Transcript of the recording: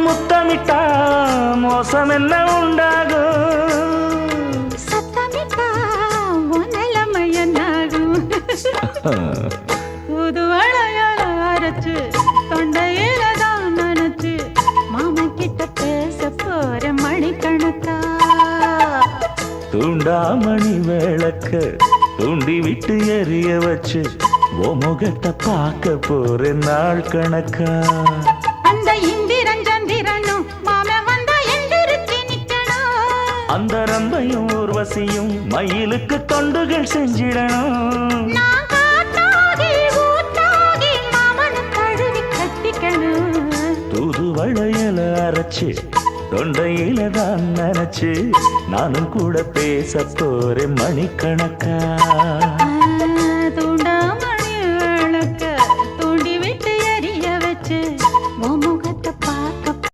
முத்தமிட்டா மோசம் என்ன உண்டாகும்? சத்தமிட்டா நிலைமை என்னாகும்? புது வளையல அரைச்சு தொண்டையில தான் நினைச்சு மாமா கிட்ட பேச போற மணிக்கணக்கா. தூண்டாமணி விளக்க தூண்டி விட்டு எரிய வச்சு ஓ முகத்தை பார்க்க போற நாள் கணக்கா. அந்த இந்திரன் சந்திரனும் மாம வந்தா எந்திரிச்சு நிக்கணும். அந்த ரம்பையும் ஊர்வசியும் மயிலுக்கு தொண்டுகள் செஞ்சிடணும். நான் காத்தாகி ஊத்தாகி மாமனை தழுவி கட்டிக்கணும். தூது வளையல அரைச்சு தொண்டையில தான் நினைச்சு நானும் கூட பேச போறேன் மணிக்கணக்கா.